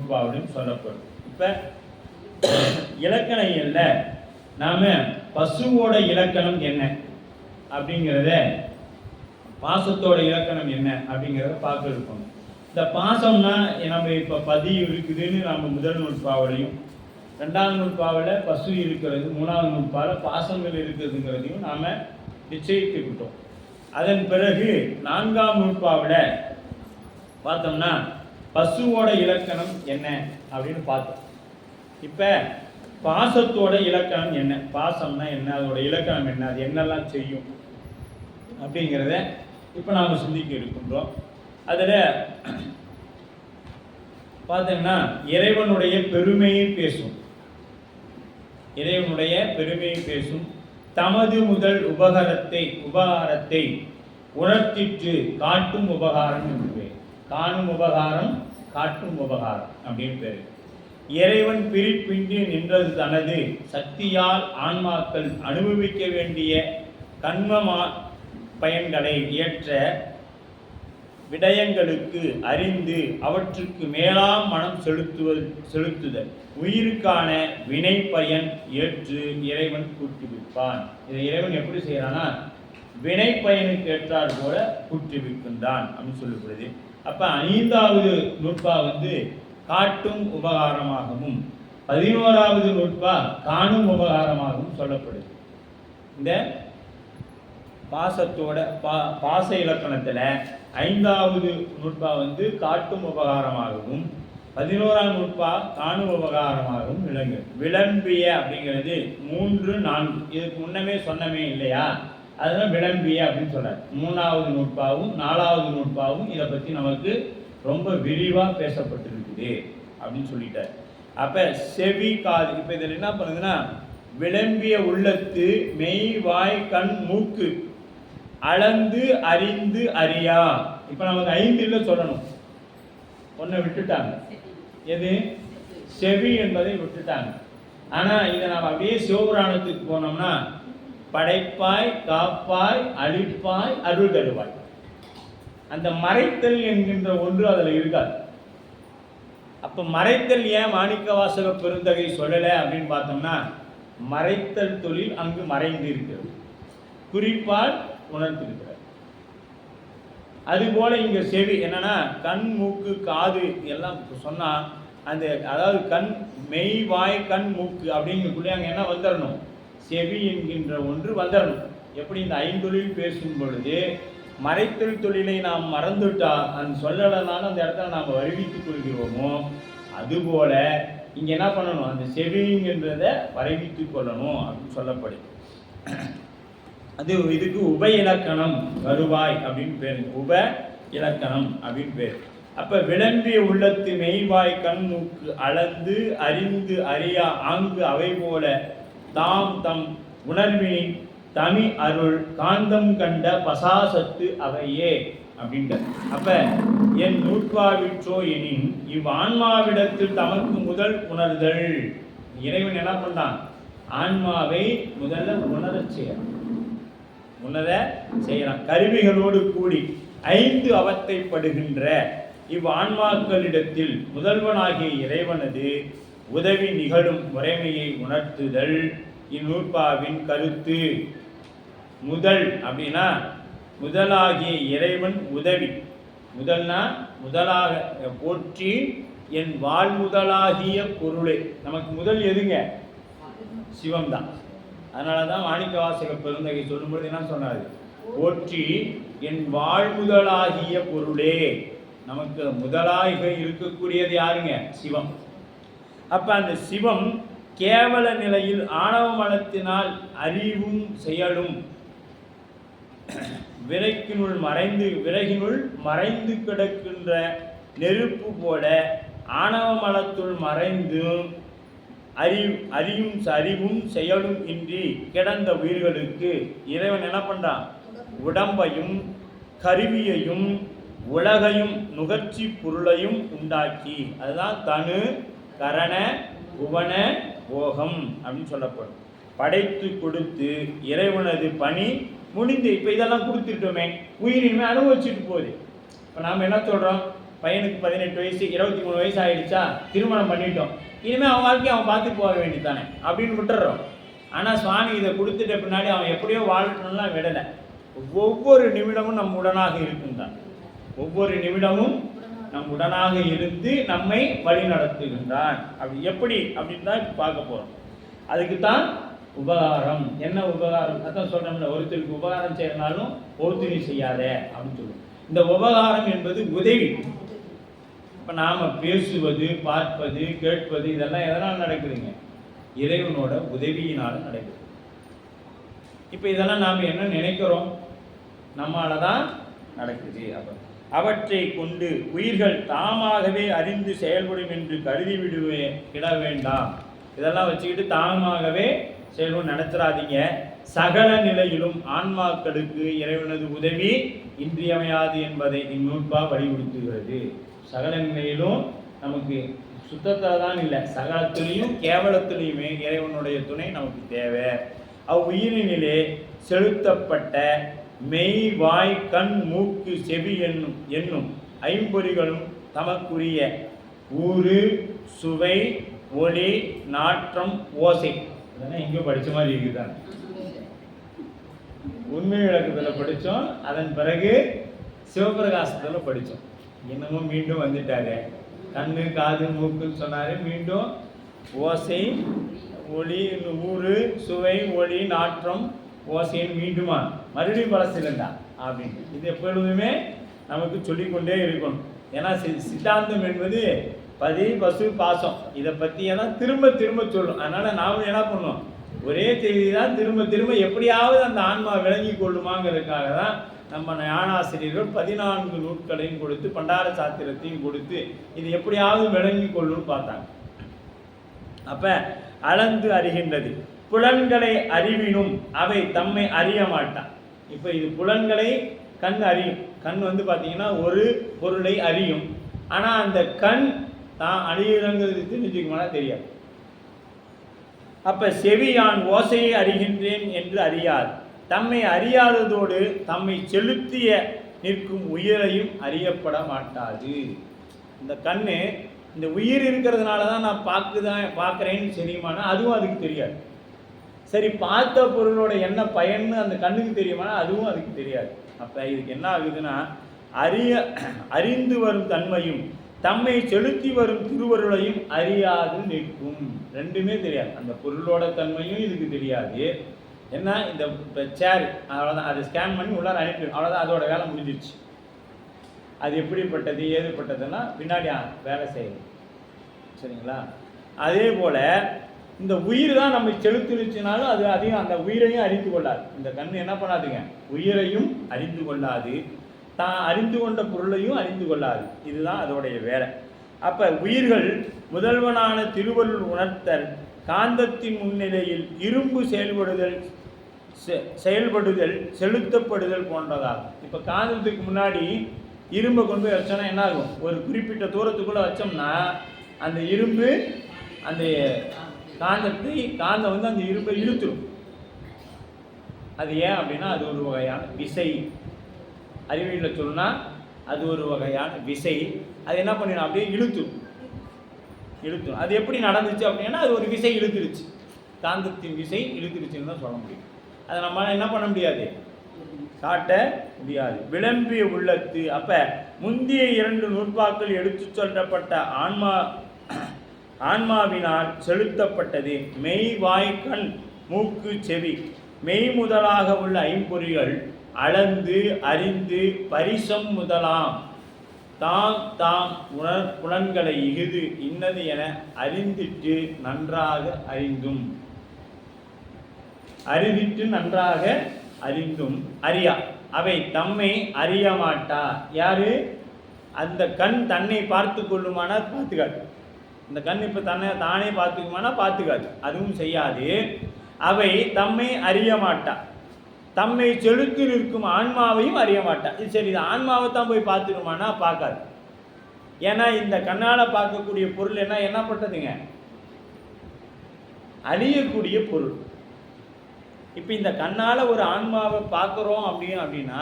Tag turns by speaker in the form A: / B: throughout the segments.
A: நூற்பாவிலும் சொல்லப்படும். இப்போ இலக்கணையில் நாம் பசுவோட இலக்கணம் என்ன அப்படிங்கிறத, பாசத்தோட இலக்கணம் என்ன அப்படிங்கிறத பார்க்க இருக்கணும். இந்த பாசம்னா நம்ம இப்போ பதி இருக்குதுன்னு நம்ம முதல் நூற்பாவிலையும், ரெண்டாவது நூற்பாவில் பசு இருக்கிறது, மூணாவது நூற்பாவில் பாசங்கள் இருக்கிறதுங்கிறதையும் நாம் நிச்சயித்துக்கிட்டோம். அதன் பிறகு நான்காம் நூற்பாவில் பார்த்தோம்னா பசுவோட இலக்கணம் என்ன அப்படின்னு பார்த்தோம். இப்போ பாசத்தோட இலக்கணம் என்ன, பாசம்னா என்ன, அதோட இலக்கணம் என்ன, அது என்னெல்லாம் செய்யும் அப்படிங்கிறத இப்போ நாம் சிந்திக்க இருக்கின்றோம். அதில் பார்த்தீங்கன்னா இறைவனுடைய பெருமையை பேசும், இறைவனுடைய பெருமையை பேசும். தமது முதல் உபகாரத்தை உணர்த்திட்டு காட்டும் உபகாரம் என்று பேர். காணும் உபகாரம், காட்டும் உபகாரம் அப்படின்னு பேர். இறைவன் பிரிப்பின்றி நின்றது தனது சக்தியால் ஆன்மாக்கள் அனுபவிக்க வேண்டிய கண்ம பயன்களை ஏற்ற விடயங்களுக்கு அறிந்து அவற்றுக்கு மேலாம் மனம் செலுத்துதல் உயிருக்கான வினை பயன் ஏற்று இறைவன் கூட்டுவிப்பான். இதை இறைவன் எப்படி செய்யறான்னா வினை பயனுக்கு ஏற்றார் போல கூட்டுவிக்கின்றான் அப்படின்னு சொல்லப்படுது. அப்போ ஐந்தாவது நூற்பா காட்டும் உபகாரமாகவும் 11வது நூற்பா காணும் உபகாரமாகவும் சொல்லப்படுது. இந்த பாசத்தோட பாச இலக்கணத்தில் 5வது நூற்பா காட்டும் உபகாரமாகவும் 11ஆம் நூற்பா காணும் உபகாரமாகவும் விளம்பிய அப்படிங்கிறது 3, 4 இதுக்கு முன்னமே சொன்னமே இல்லையா, அதுதான் விளம்பிய அப்படின்னு சொல்றாரு. 3வது நூற்பாவும் 4வது நூற்பாவும் இதை பற்றி நமக்கு ரொம்ப விரிவாக பேசப்பட்டிருக்குது அப்படின்னு சொல்லிட்டார். அப்போ செவி காது, இப்போ இதில் என்ன பண்ணுதுன்னா விளம்பிய உள்ளத்து மெய் வாய் கண் மூக்கு அளந்து அறிந்து அறியா. இப்போ நமக்கு 5 சொல்லணும், ஒன்றை விட்டுட்டாங்க. எது? செவி என்பதை விட்டுட்டாங்க. ஆனால் இதை நாம் அப்படியே சிவபுராணத்துக்கு போனோம்னா படைப்பாய் காப்பாய் அழிப்பாய் அருள் தருவாய், அந்த மறைத்தல் என்கின்ற ஒன்று அதில் இருக்காது. அப்போ மறைத்தல் ஏன் மாணிக்க வாசக பெருந்தகை சொல்லலை அப்படின்னு பார்த்தோம்னா மறைத்தல் தொழில் அங்கு மறைந்து இருக்கிறது, குறிப்பால் உணர்த்திருக்கிறார். அதுபோல இங்கே செவி என்னன்னா கண் மூக்கு காது எல்லாம் சொன்னால் அந்த அதாவது கண் மெய் வாய் கண் மூக்கு அப்படிங்கக்குள்ளே அங்கே என்ன வந்துடணும், செவி என்கின்ற ஒன்று வந்துடணும். எப்படி இந்த 5 தொழில் பேசும் பொழுது மறைத்தல் தொழிலை நாம் மறந்துட்டா அந்த சொல்லலைனாலும் அந்த இடத்துல நாம் வருவித்துக் கொள்கிறோமோ, அதுபோல இங்கே என்ன பண்ணணும், அந்த செவிங்கிறத வருவித்துக் கொள்ளணும் அப்படின்னு சொல்லப்படுது. அது இதுக்கு உப இலக்கணம் வருவாய் அப்படின்னு பேர், உப இலக்கணம் அப்படின்னு பேர். அப்போ விளம்பிய உள்ளத்து மெய்வாய் கண் மூக்கு அளந்து அறிந்து அறியா ஆங்கு அவை போல தாம் தம் உணர்வினின் தமிழ் அருள் காந்தம் கண்ட பசாசத்து அவையே அப்படின்ற. அப்ப என் நூற்பாவிற்றோ எனின் இவ்வான்மாவிடத்தில் தமக்கு முதல் உணர்தல். இறைவன் என்ன பண்றான், ஆன்மாவை முதல்ல உணர செய்யறான். கருவிகளோடு கூடி 5 அவத்தைப்படுகின்ற இவ்வான்மாக்களிடத்தில் முதல்வனாகிய இறைவனது உதவி நிகழும் முறைமையை உணர்த்துதல் இந்நூற்பாவின் கருத்து. முதல் அப்படின்னா முதலாகிய இறைவன் உதவி, முதல்னா முதலாக போற்றி என் வாழ்முதலாகிய பொருளே. நமக்கு முதல் எதுங்க, சிவம்தான். அதனால தான் மாணிக்க வாசக பெருந்தகை சொல்லும்போது என்ன சொன்னார், போற்றி என் வாழ்முதலாகிய பொருளே. நமக்கு முதலாக இருக்கக்கூடியது யாருங்க, சிவம். அப்ப அந்த சிவம் கேவல நிலையில் ஆணவ மலத்தினால் அறிவும் செயலும் விறகினுள் மறைந்து கிடக்கின்ற நெருப்பு போல ஆணவ மலத்துள் மறைந்து அறிவும் செயலும் இன்றி கிடந்த உயிர்களுக்கு இறைவன் என்ன பண்றான், உடம்பையும் கருவியையும் உலகையும் நுகர்ச்சி பொருளையும் உண்டாக்கி, அதுதான் தனு கரண புவன போகம் அப்படின்னு சொல்லப்படும், படைத்து கொடுத்து இறைவனது பணி முடிந்து. இப்போ இதெல்லாம் கொடுத்துட்டோமே, உயிரின்மை அனுபவிச்சுட்டு போகுது. இப்போ நாம் என்ன சொல்கிறோம், பையனுக்கு 18 வயசு 23 வயசு ஆகிடுச்சா, திருமணம் பண்ணிட்டோம், இனிமேல் அவன் வாழ்க்கையை அவன் பார்த்து போக வேண்டியதானே அப்படின்னு விட்டுறோம். ஆனால் சுவாமி இதை கொடுத்துட்ட பின்னாடி அவன் எப்படியோ வாழணும்லாம் விடலை. ஒவ்வொரு நிமிடமும் நம் உடனாக இருக்கின்றான். ஒவ்வொரு நிமிடமும் நம் உடனாக இருந்து நம்மை வழி நடத்துகின்றான். அப்படி எப்படி அப்படின்னு தான் பார்க்க போகிறோம். அதுக்கு தான் உபகாரம். என்ன உபகாரம்? அதான் சொல்கிறோம்ல, ஒருத்தருக்கு உபகாரம் செய்யறனாலும் ஒருத்தரி செய்யாத அப்படின்னு சொல்லுவோம். இந்த உபகாரம் என்பது உதவி. இப்போ நாம் பேசுவது, பார்ப்பது, கேட்பது இதெல்லாம் எதனால் நடக்குதுங்க? இறைவனோட உதவியினால நடக்குது. இப்போ இதெல்லாம் நாம் என்ன நினைக்கிறோம்? நம்மளால தான் நடக்குது. அவற்றை கொண்டு உயிர்கள் தாமாகவே அறிந்து செயல்படும் என்று கருதி விட வேண்டாம். இதெல்லாம் வச்சுக்கிட்டு தாமாகவே செயல்படும் நினைச்சிடாதீங்க. சகல நிலையிலும் ஆன்மாக்களுக்கு இறைவனது உதவி இன்றியமையாது என்பதை இந்நூற்பா வலியுறுத்துகிறது. சகல நிலையிலும் நமக்கு சுத்தத்தில் தான் இல்லை, சகலத்திலையும் கேவலத்திலையுமே இறைவனுடைய துணை நமக்கு தேவை. அவ்வுயிரினிலே செலுத்தப்பட்ட மெய், வாய், கண், மூக்கு, செவி என்னும் ஐம்பொறிகளும் தமக்குரிய ஊறு, சுவை, ஒளி, நாற்றம், ஓசை. அதெல்லாம் இங்கே படித்த மாதிரி இருக்குதான். உண்மை விளக்கத்தில் படித்தோம், அதன் பிறகு சிவபிரகாசத்தில் படித்தோம். இன்னமும் மீண்டும் வந்துட்டாரு. கண்ணு, காது, மூக்குன்னு சொன்னார். மீண்டும் ஓசை, ஒளி, ஊறு, சுவை, ஒளி, நாற்றம், ஓசைன்னு மீண்டுமா மறுபடியும் பழசிலண்டா அப்படின்னு இது எப்பொழுதுமே நமக்கு சொல்லிக்கொண்டே இருக்கணும். ஏன்னா சித்தாந்தம் என்பது பதி, பசு, பாசம் இதை பற்றியெல்லாம் திரும்ப திரும்ப சொல்லும். அதனால் நாம் என்ன பண்ணோம்? ஒரே செய்தி தான் திரும்ப திரும்ப எப்படியாவது அந்த ஆன்மா விளங்கி கொள்ளுமாங்கிறதுக்காக தான் நம்ம ஞானாசிரியர்கள் 14 நூட்களையும் கொடுத்து பண்டார சாத்திரத்தையும் கொடுத்து இது எப்படியாவது விளங்கி கொள்ளுன்னு பார்த்தாங்க. அப்போ அளந்து அறிகின்றது. புலன்களை அறிவினும் அவை தம்மை அறிய மாட்டான். இப்போ இது புலன்களை கண் அறியும். கண் வந்து பார்த்தீங்கன்னா ஒரு பொருளை அறியும். ஆனால் அந்த கண் தான் அறியுங்கிறது தெரிஞ்சுக்குமானா தெரியாது. அப்போ செவியான் ஓசையை அறிகின்றேன் என்று அறியாது. தம்மை அறியாததோடு தம்மை செலுத்திய நிற்கும் உயிரையும் அறியப்பட மாட்டாது. இந்த கண்ணு இந்த உயிர் இருக்கிறதுனால தான் நான் பார்க்குறேன்னு தெரியுமானா அதுவும் அதுக்கு தெரியாது. சரி, பார்த்த பொருளோட என்ன பயன்னு அந்த கண்ணுக்கு தெரியுமானா அதுவும் அதுக்கு தெரியாது. அப்போ இதுக்கு என்ன ஆகுதுன்னா அறிந்து வரும் தன்மையும் தம்மை செலுத்தி வரும் திருவருளையும் அறியாது நிற்கும். ரெண்டுமே தெரியாது. அந்த பொருளோட தன்மையும் இதுக்கு தெரியாது. என்ன இந்த சேர் அவ்வளோதான், அதை ஸ்கேன் பண்ணி உள்ளார அனுப்பிடும், அவ்வளோதான், அதோட வேலை முடிஞ்சிடுச்சு. அது எப்படிப்பட்டது ஏதுப்பட்டதுன்னா பின்னாடி வேலை செய்யணும். சரிங்களா? அதே போல் இந்த உயிர் தான் நம்ம செலுத்தினுச்சுனாலும் அது அதையும் அந்த உயிரையும் அறிந்து கொள்ளாது. இந்த கண் என்ன பண்ணாதுங்க? உயிரையும் அறிந்து கொள்ளாது, தான் அறிந்து கொண்ட பொருளையும் அறிந்து கொள்ளாது. இதுதான் அதோடைய வேலை. அப்போ உயிர்கள் முதல்வனான திருவருள் உணர்த்தல், காந்தத்தின் முன்னிலையில் இரும்பு செயல்படுதல் செலுத்தப்படுதல் போன்றதாகும். இப்போ காந்தத்துக்கு முன்னாடி இரும்பை கொண்டு போய் வச்சோன்னா என்ன ஆகும்? ஒரு குறிப்பிட்ட தூரத்துக்குள்ளே வச்சோம்னா அந்த இரும்பு அந்த காந்தம் வந்து அந்த இரும்பை இழுத்துடும். அது ஏன் அப்படின்னா அது ஒரு வகையான விசை. அறிவியலில் சொன்னா அது ஒரு வகையான விசை. அது என்ன பண்ணிடும்? அப்படியே இழுத்துடும். அது எப்படி நடந்துச்சு அப்படின்னா அது ஒரு விசை இழுத்துருச்சு, காந்தத்தின் விசை இழுத்துருச்சுன்னு தான் சொல்ல முடியும். அதை நம்ம என்ன பண்ண முடியாது, காட்ட முடியாது. விளம்பிய உள்ளத்து. அப்போ முந்திய 2 நூற்பாக்கள் எடுத்து சொல்லப்பட்ட ஆன்மாவினால் செலுத்தப்பட்டது மெய், வாய், கண், மூக்கு, செவி, மெய் முதலாக உள்ள ஐம்பொறிகள் அளந்து அறிந்து பரிசம் முதலாம் தாம் புலன்களை இகுது இன்னது என அறிந்திட்டு நன்றாக அறிந்தும் அறியா அவை தம்மை அறிய மாட்டா. யாரு? அந்த கண் தன்னை பார்த்து கொள்ளுமானா பார்த்துக்காது. இந்த கண் இப்போ தானே பார்த்துக்குமானா பார்த்துக்காது, அதுவும் செய்யாது. அவை தம்மை அறிய மாட்டா. தம்மை செலுத்தி நிற்கும் ஆன்மாவையும் அறிய மாட்டா. இது சரி, இது ஆன்மாவை தான் போய் பார்த்துருமானா பார்க்காது. ஏன்னா இந்த கண்ணால் பார்க்கக்கூடிய பொருள் என்னப்பட்டதுங்க? அழியக்கூடிய பொருள். இப்போ இந்த கண்ணால் ஒரு ஆன்மாவை பார்க்குறோம் அப்படின்னா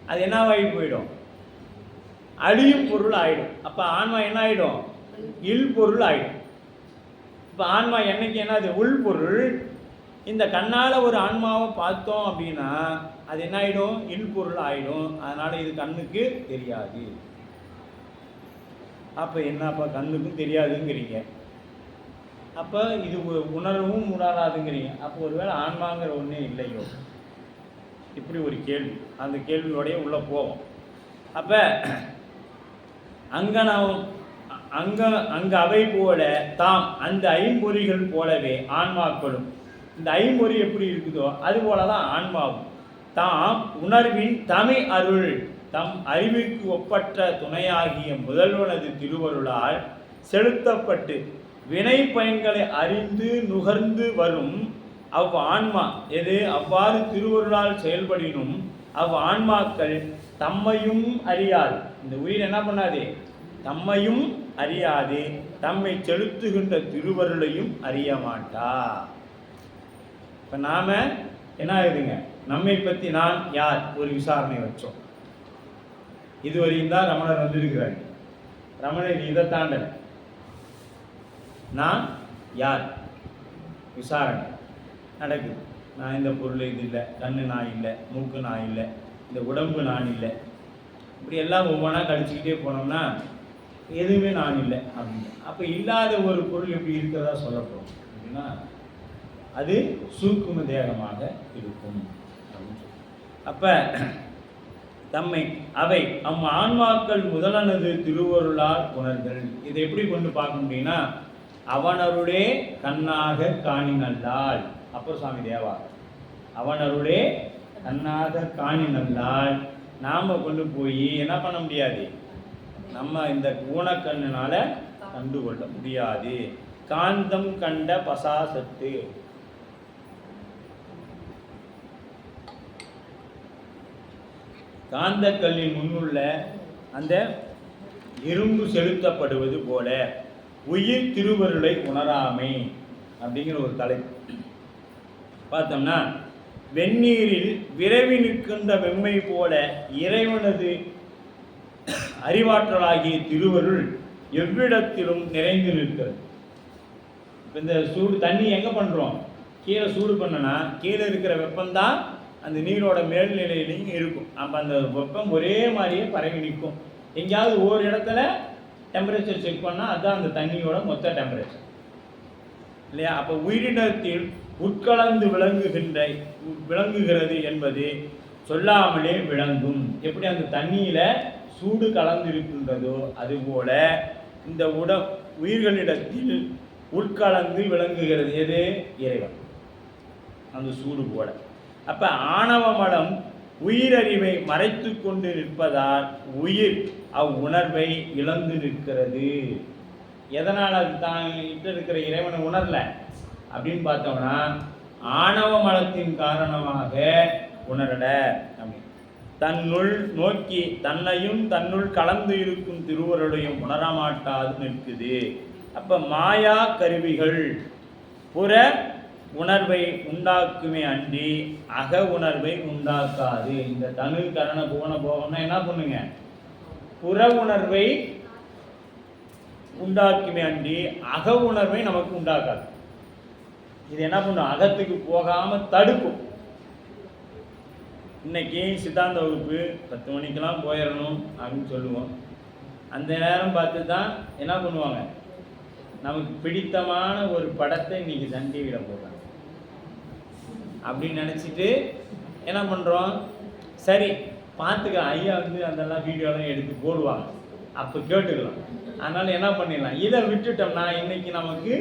A: அது என்னவாகி போயிடும்? அழியும் பொருள் ஆயிடும். அப்போ ஆன்மா என்ன ஆயிடும்? இல் பொருள் ஆயிடும். இப்போ ஆன்மா என்னைக்கு என்னது? உள் பொருள். இந்த கண்ணால் ஒரு ஆன்மாவை பார்த்தோம் அப்படின்னா அது என்ன ஆகிடும்? இல் பொருள் ஆகிடும். அதனால் இது கண்ணுக்கு தெரியாது. அப்போ என்னப்பா கண்ணுக்கும் தெரியாதுங்கிறீங்க, அப்போ இது உணரவும் உணராதுங்கிறீங்க. அப்போ ஒருவேளை ஆன்மாங்கிற ஒன்றே இல்லையோ? இப்படி ஒரு கேள்வி. அந்த கேள்வியோடைய உள்ளே போவோம். அப்போ அங்கே அவை போல தாம் அந்த ஐம்பொறிகள் போலவே ஆன்மாக்களும், இந்த ஐம்பொறி எப்படி இருக்குதோ அது போல தான் ஆன்மாவும், தாம் உணர்வின் தமிழ் அருள் தம் அறிவுக்கு ஒப்பற்ற துணையாகிய முதல்வனது திருவருளால் செலுத்தப்பட்டு வினை பயன்களை அறிந்து நுகர்ந்து வரும் அவ் ஆன்மா எது அவ்வாறு திருவருளால் செயல்படினும் அவ் ஆன்மாக்கள் தம்மையும் அறியாது. இந்த உயிர் என்ன பண்ணாது? தம்மையும் அறியாது, தம்மை செலுத்துகின்ற திருவருளையும் அறிய மாட்டா. இப்போ நாம என்ன ஆகுதுங்க? நம்மை பற்றி நான் யார் ஒரு விசாரணை வச்சோம். இதுவரையும் தான் ரமணர் வந்திருக்கிறார். ரமணர் இதை தாண்டல. நான் யார் விசாரணை நடக்குது. நான் இந்த பொருள் இது இல்லை, கண்ணு நான் இல்லை, மூக்கு நான் இல்லை, இந்த உடம்பு நான் இல்லை, இப்படி எல்லாம் ஒவ்வொன்றா கழிச்சுக்கிட்டே போனோம்னா எதுவுமே நான் இல்லை அப்படின்னு. அப்போ இல்லாத ஒரு பொருள் எப்படி இருக்கிறதா சொல்லப்படும் அப்படின்னா அது சூக்கும தேகமாக இருக்கும். அப்போ தம்மை அவை ஆன்மாக்கள் முதலானது திருவருளால் உணர்தல். இதை எப்படி கொண்டு பார்க்க முடியும்னா அவனருளே கண்ணாக காணினல்லால். அப்பர் சுவாமி தேவா, அவனருளே கண்ணாக காணினல்லால் நாம் கொண்டு போய் என்ன பண்ண முடியாது? நம்ம இந்த ஊனக்கண்ணுனால கண்டுகொள்ள முடியாது. காந்தம் கண்ட பசாசத்து, காந்த கல்லின் முன்னுள்ள அந்த இரும்பு செலுத்தப்படுவது போல உயிர் திருவருளை உணராமை அப்படிங்கிற ஒரு தலைப்பு பார்த்தோம்னா, வெந்நீரில் விரைவி நிற்கின்ற வெம்மை போல இறைவனது அறிவாற்றலாகிய திருவருள் எவ்விடத்திலும் நிறைந்து நிற்கிறது. இப்போ இந்த சூடு தண்ணி எங்கே பண்ணுறோம்? கீழே சூடு பண்ணனா கீழே இருக்கிற வெப்பம்தான் அந்த நீரோட மேல்நிலையிலையும் இருக்கும். அப்போ அந்த வெப்பம் ஒரே மாதிரியே பரவி நிற்கும். எங்கேயாவது ஒரு இடத்துல டெம்பரேச்சர் செக் பண்ணால் அதுதான் அந்த தண்ணியோட மொத்த டெம்பரேச்சர் இல்லையா? அப்போ உயிரினத்தில் உட்கலந்து விளங்குகிறது என்பது சொல்லாமலே விளங்கும். எப்படி அந்த தண்ணியில் சூடு கலந்து இருக்கின்றதோ அதுபோல இந்த உயிர்களிடத்தில் உட்கலந்து விளங்குகிறது எது? இறைவன், அந்த சூடு போல. அப்போ ஆணவ மலம் உயிரறிவை மறைத்து கொண்டு நிற்பதால் உயிர் அவ்வுணர்வை இழந்து நிற்கிறது. எதனால் அது தான் கிட்ட இருக்கிற இறைவனை உணரல அப்படின்னு பார்த்தோம்னா ஆணவ மலத்தின் காரணமாக உணரல. தன்னுள் நோக்கி தன்னையும் தன்னுள் கலந்து இருக்கும் திருவருளையும் உணரமாட்டாது நிற்குது. அப்போ மாயா கருவிகள் புற உணர்வை உண்டாக்குமே அன்றி அக உணர்வை உண்டாக்காது. இந்த தனு கரண புவன போகம்னா என்ன பண்ணுங்க? புற உணர்வை உண்டாக்குமே அன்றி அக உணர்வை நமக்கு உண்டாக்காது. இது என்ன பண்ணும்? அகத்துக்கு போகாம தடுக்கும். இன்னைக்கு சித்தாந்த வகுப்பு 10 மணிக்கெல்லாம் போயிடணும் அப்படின்னு சொல்லுவோம். அந்த நேரம் பார்த்து தான் என்ன பண்ணுவாங்க? நமக்கு பிடித்தமான ஒரு படத்தை இன்னைக்கு சன் டிவியில் போடுறாங்க அப்படின்னு நினச்சிட்டு என்ன பண்ணுறோம்? சரி பார்த்துக்கலாம், ஐயா அதெல்லாம் வீடியோலாம் எடுத்து போடுவாங்க, அப்போ கேட்டுக்கலாம். அதனால் என்ன பண்ணிடலாம், இதை விட்டுட்டோம்னா இன்னைக்கு நமக்கு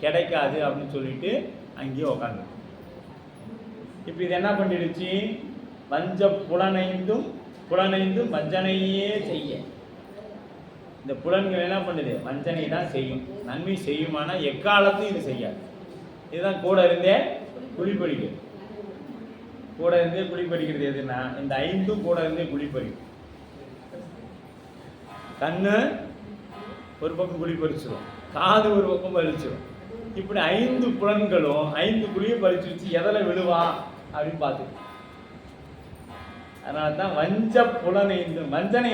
A: கிடைக்காது அப்படின்னு சொல்லிட்டு அங்கேயே உக்காந்து. இப்போ இது என்ன பண்ணிடுச்சு? வஞ்ச புலனைந்தும் வஞ்சனையே செய்ய. இந்த புலன்கள் என்ன பண்ணுது? வஞ்சனை தான் செய்யும். நன்மை செய்யுமானா எக்காலத்தையும் இது செய்யாது. இதுதான் கூட இருந்தே குளிப்படிக்கிறது. கூட இருந்தே குளிப்படிக்கிறது எதுனா இந்த 5 கூட இருந்தே குளிப்படிக்கும். கண்ணு ஒரு பக்கம் குளிப்பறிச்சிடும், காது ஒரு பக்கம் பறிச்சிடும். இப்படி 5 புலன்களும் 5 குழியை பறிச்சிருச்சு. எதில் விழுவான் அப்படின்னு பார்த்துட்டு. அதனால தான் வஞ்ச புலனைந்து வஞ்சனை